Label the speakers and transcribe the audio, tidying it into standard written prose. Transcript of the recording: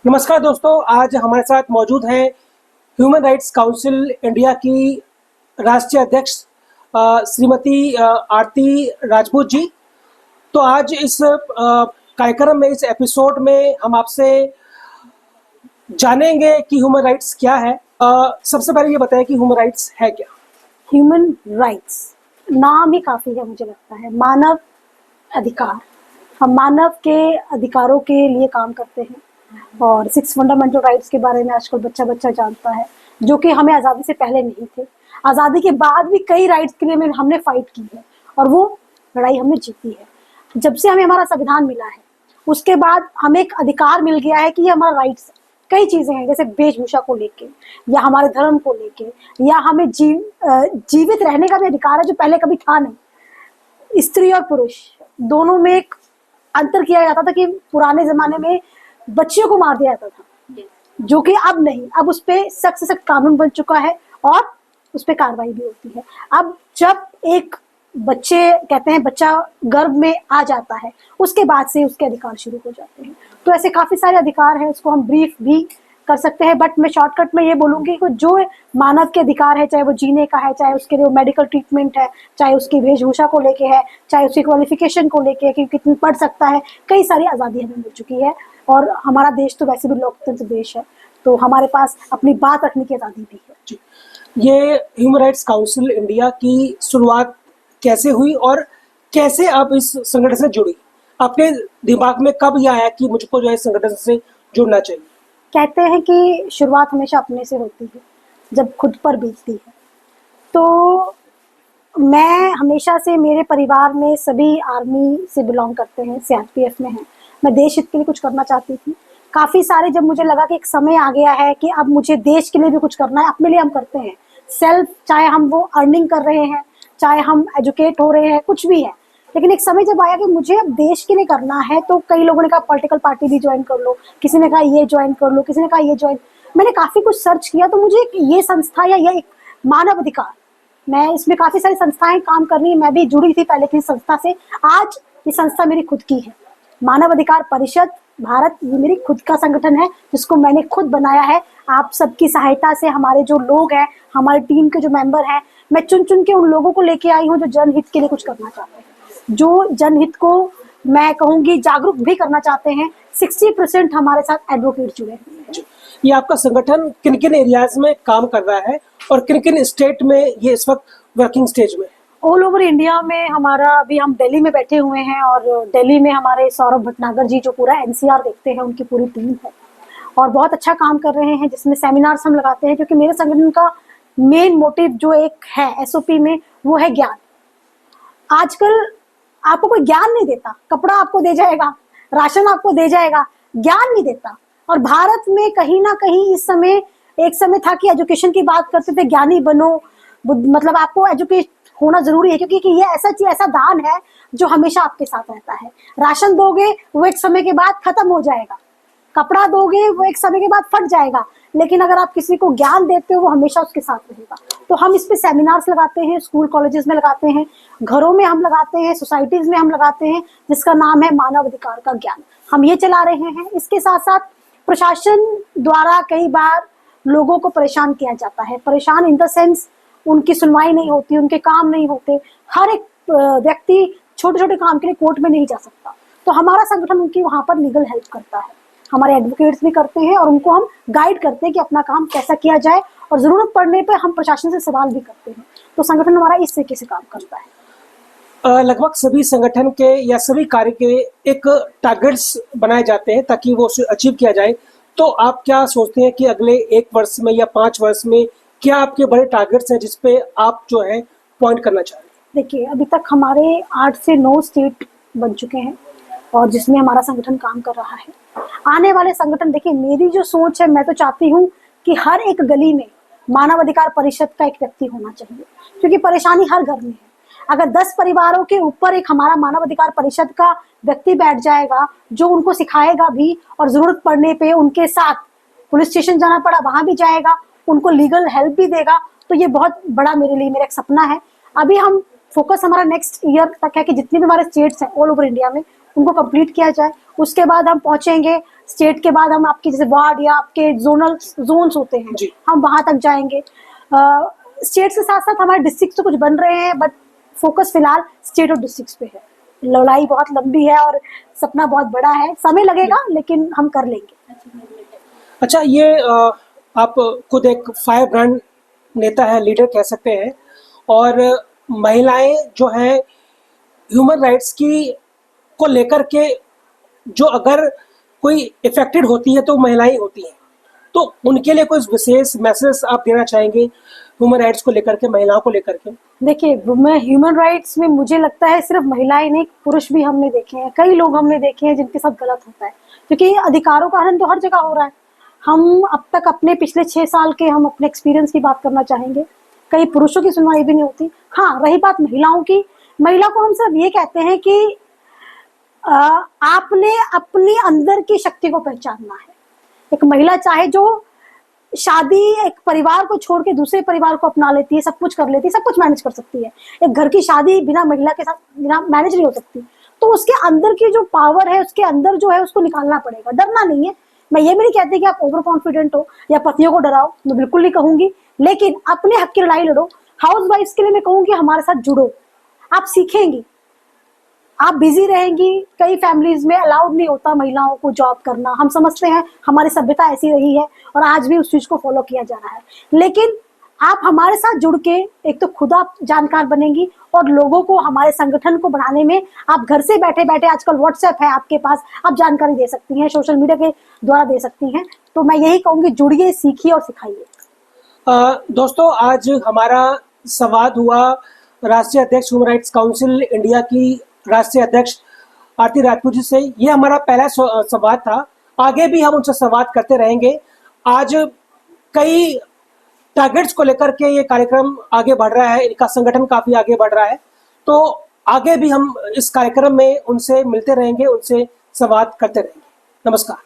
Speaker 1: नमस्कार दोस्तों, आज हमारे साथ मौजूद हैं ह्यूमन राइट्स काउंसिल इंडिया की राष्ट्रीय अध्यक्ष श्रीमती आरती राजपूत जी। तो आज इस कार्यक्रम में, इस एपिसोड में हम आपसे जानेंगे कि ह्यूमन राइट्स क्या है। सबसे पहले ये बताएं कि ह्यूमन राइट्स है क्या।
Speaker 2: ह्यूमन राइट्स नाम ही काफी है, मुझे लगता है मानव अधिकार। हम मानव के अधिकारों के लिए काम करते हैं और 6 फंडामेंटल राइट्स के बारे में आजकल बच्चा बच्चा जानता है, जो कि हमें आज़ादी से पहले नहीं थे। आज़ादी के बाद भी कई राइट्स के लिए हमने फाइट की है और वो लड़ाई हमने जीती है। जब से हमें हमारा संविधान मिला है उसके बाद हमें एक अधिकार मिल गया है कि ये हमारा राइट्स है। कई चीजें हैं, जैसे वेशभूषा को लेके या हमारे धर्म को लेके, या हमें जीवित रहने का भी अधिकार है, जो पहले कभी था नहीं। स्त्री और पुरुष दोनों में एक अंतर किया जाता था कि पुराने जमाने में बच्चियों को मार दिया जाता था, जो कि अब नहीं। अब उस पर सख्त से सख्त कानून बन चुका है और उस पर कार्रवाई भी होती है। अब जब एक बच्चे कहते हैं बच्चा गर्भ में आ जाता है, उसके बाद से उसके अधिकार शुरू हो जाते हैं। तो ऐसे काफी सारे अधिकार हैं, उसको हम ब्रीफ भी कर सकते हैं, बट मैं शॉर्टकट में ये बोलूंगी कि जो मानव के अधिकार है, चाहे वो जीने का है, चाहे उसके लिए मेडिकल ट्रीटमेंट है, चाहे उसकी वेशभूषा को लेके है, चाहे उसकी क्वालिफिकेशन को लेके कि कितनी पढ़ सकता है, कई सारी आज़ादी हमें मिल चुकी है। और हमारा देश तो वैसे भी लोकतंत्र देश है, तो हमारे पास अपनी बात रखने की आज़ादी भी है।
Speaker 1: ये ह्यूमन राइट्स काउंसिल इंडिया की शुरुआत कैसे हुई और कैसे आप इस संगठन से जुड़ी? आपके दिमाग में कब यह आया कि मुझको जो है संगठन से जुड़ना चाहिए?
Speaker 2: कहते हैं कि शुरुआत हमेशा अपने से होती है, जब खुद पर बीतती है। तो मैं हमेशा से, मेरे परिवार में सभी आर्मी से बिलोंग करते हैं, सीआरपीएफ में हैं। मैं देश हित के लिए कुछ करना चाहती थी। काफ़ी सारे, जब मुझे लगा कि एक समय आ गया है कि अब मुझे देश के लिए भी कुछ करना है, अपने लिए हम करते हैं सेल्फ, चाहे हम वो अर्निंग कर रहे हैं, चाहे हम एजुकेट हो रहे हैं, कुछ भी है। लेकिन एक समय जब आया कि मुझे अब देश के लिए करना है, तो कई लोगों ने कहा पॉलिटिकल पार्टी भी ज्वाइन कर लो, किसी ने कहा ये ज्वाइन कर लो, किसी ने कहा ये ज्वाइन। मैंने काफ़ी कुछ सर्च किया, तो मुझे ये संस्था या ये एक मानव अधिकार, मैं इसमें काफ़ी सारी संस्थाएं काम कर रही है, मैं भी जुड़ी थी पहले किसी संस्था से। आज ये संस्था मेरी खुद की है, मानव अधिकार परिषद भारत। ये मेरी खुद का संगठन है जिसको मैंने खुद बनाया है। आप सबकी सहायता से, हमारे जो लोग हैं, हमारी टीम के जो मेंबर हैं, मैं चुन चुन के उन लोगों को लेके आई हूँ जो जनहित के लिए कुछ करना चाहते हैं, जो जनहित को मैं कहूँगी जागरूक भी करना चाहते हैं। 60% हमारे साथ एडवोकेट जुड़े हैं।
Speaker 1: ये आपका संगठन किन किन एरियाज में काम कर रहा है और किन किन स्टेट में ये इस वक्त वर्किंग स्टेज में?
Speaker 2: ऑल ओवर इंडिया में हमारा, अभी हम दिल्ली में बैठे हुए हैं और दिल्ली में हमारे सौरभ भटनागर जी, जो पूरा एनसीआर देखते हैं, उनकी पूरी टीम है और बहुत अच्छा काम कर रहे हैं, जिसमें सेमिनार्स हम लगाते हैं। क्योंकि मेरे संगठन का मेन मोटिव जो एक है एसओपी में, वो है ज्ञान। आजकल आपको कोई ज्ञान नहीं देता, कपड़ा आपको दे जाएगा, राशन आपको दे जाएगा, ज्ञान नहीं देता। और भारत में कहीं ना कहीं इस समय, एक समय था कि एजुकेशन की बात करते थे, ज्ञानी बनो, मतलब आपको एजुकेट होना जरूरी है, क्योंकि ये ऐसा चीज, ऐसा दान है जो हमेशा आपके साथ रहता है। राशन दोगे वो एक समय के बाद खत्म हो जाएगा, कपड़ा दोगे वो एक समय के बाद फट जाएगा, लेकिन अगर आप किसी को ज्ञान देते हो वो हमेशा उसके साथ रहेगा। तो हम इस पे सेमिनार्स लगाते हैं, स्कूल कॉलेजेस में लगाते हैं, घरों में हम लगाते हैं, सोसाइटीज में हम लगाते हैं, जिसका नाम है मानव अधिकार का ज्ञान। हम ये चला रहे हैं। इसके साथ साथ प्रशासन द्वारा कई बार लोगों को परेशान किया जाता है। परेशान इन द सेंस, उनकी सुनवाई नहीं होती, उनके काम नहीं होते। हर एक व्यक्ति छोटे छोटे काम के लिए कोर्ट में नहीं जा सकता, तो हमारा संगठन उनकी वहां पर लीगल हेल्प करता है। हमारे एडवोकेट्स भी करते हैं और उनको हम गाइड करते हैं कि अपना काम कैसा किया जाए, और जरूरत पड़ने पर हम प्रशासन से सवाल भी करते हैं। तो संगठन हमारा इस तरीके से काम करता है।
Speaker 1: लगभग सभी संगठन के या सभी कार्य के एक टारगेट्स बनाए जाते हैं ताकि वो उसे अचीव किया जाए। तो आप क्या सोचते हैं कि अगले 1 वर्ष में या 5 वर्ष में क्या आपके बड़े टारगेट्स हैं जिसपे आप जो है पॉइंट करना चाह रहे हैं?
Speaker 2: देखिए, अभी तक हमारे 8 से 9 स्टेट बन चुके हैं और जिसमें हमारा संगठन काम कर रहा है। आने वाले संगठन, देखिए मेरी जो सोच है, मैं तो चाहती हूँ कि हर एक गली में मानव अधिकार परिषद का एक व्यक्ति होना चाहिए, क्योंकि परेशानी हर घर में है। अगर 10 परिवारों के ऊपर एक हमारा मानव अधिकार परिषद का व्यक्ति बैठ जाएगा, जो उनको सिखाएगा भी और जरूरत पड़ने पे उनके साथ पुलिस स्टेशन जाना पड़ा वहां भी जाएगा, उनको लीगल हेल्प भी देगा, तो ये बहुत बड़ा मेरे लिए, मेरा एक सपना है। अभी हम फोकस हमारा नेक्स्ट ईयर तक है कि जितने भी हमारे स्टेट्स हैं ऑल ओवर इंडिया में, उनको कंप्लीट किया जाए। उसके बाद हम पहुंचेंगे स्टेट के बाद हम आपके जैसे वार्ड या आपके जोनल जोन्स होते हैं,
Speaker 1: जी।
Speaker 2: हम वहां तक जाएंगे। स्टेट के साथ साथ हमारे डिस्ट्रिक्ट तो कुछ बन रहे हैं, बट फोकस फिलहाल स्टेट और डिस्ट्रिक्ट पे है। लड़ाई बहुत लंबी है और सपना बहुत बड़ा है, समय लगेगा लेकिन हम कर लेंगे।
Speaker 1: अच्छा, ये आप खुद एक फायर ब्रांड नेता है, लीडर कह सकते हैं, और महिलाएं जो हैं ह्यूमन राइट्स की को लेकर के, जो अगर कोई इफेक्टेड होती है तो महिलाएं होती हैं, तो उनके लिए कोई विशेष मैसेज आप देना चाहेंगे ह्यूमन राइट्स को लेकर के, महिलाओं को लेकर के?
Speaker 2: देखिए, मैं ह्यूमन राइट्स में मुझे लगता है सिर्फ महिलाएं नहीं, पुरुष भी हमने देखे हैं, कई लोग हमने देखे हैं जिनके साथ गलत होता है, क्योंकि अधिकारों का हनन तो हर जगह हो रहा है। हम अब तक अपने पिछले 6 साल के हम अपने एक्सपीरियंस की बात करना चाहेंगे। कई पुरुषों की सुनवाई भी नहीं होती। हाँ, रही बात महिलाओं की, महिला को हम सिर्फ ये कहते हैं कि आपने अपनी अंदर की शक्ति को पहचानना है। एक महिला चाहे जो शादी एक परिवार को छोड़ के दूसरे परिवार को अपना लेती है, सब कुछ कर लेती है, सब कुछ मैनेज कर सकती है। एक घर की शादी बिना महिला के साथ बिना मैनेज नहीं हो सकती। तो उसके अंदर की जो पावर है, उसके अंदर जो है, उसको निकालना पड़ेगा। डरना नहीं है। मैं ये भी नहीं कहती कि आप ओवर कॉन्फिडेंट हो या पतियों को डराओ, मैं बिल्कुल नहीं कहूंगी, लेकिन अपने हक की लड़ाई लड़ो। हाउस वाइफ्स के लिए मैं कहूंगी हमारे साथ जुड़ो, आप सीखेंगी। आप बिजी रहेंगी, कई फैमिलीज में अलाउड नहीं होता महिलाओं को जॉब करना। हम समझते हैं हमारी सभ्यता ऐसी रही है और आज भी उस चीज को फॉलो किया जा रहा है, लेकिन आप हमारे साथ जुड़ के एक तो खुद आप जानकार बनेंगी और लोगों को, हमारे संगठन को बढ़ाने में आप घर से बैठे बैठे, आजकल व्हाट्सएप है आपके पास, आप जानकारी दे सकती हैं, सोशल मीडिया के द्वारा दे सकती हैं। तो मैं यही कहूंगी, जुड़िए, सीखिए और सिखाइए।
Speaker 1: दोस्तों, आज हमारा संवाद हुआ राष्ट्रीय अध्यक्ष ह्यूमन राइट्स काउंसिल इंडिया की राष्ट्रीय अध्यक्ष आरती राजपूत जी से। ये हमारा पहला संवाद था, आगे भी हम उनसे संवाद करते रहेंगे। आज कई टारगेट्स को लेकर के ये कार्यक्रम आगे बढ़ रहा है, इनका संगठन काफी आगे बढ़ रहा है, तो आगे भी हम इस कार्यक्रम में उनसे मिलते रहेंगे, उनसे संवाद करते रहेंगे। नमस्कार।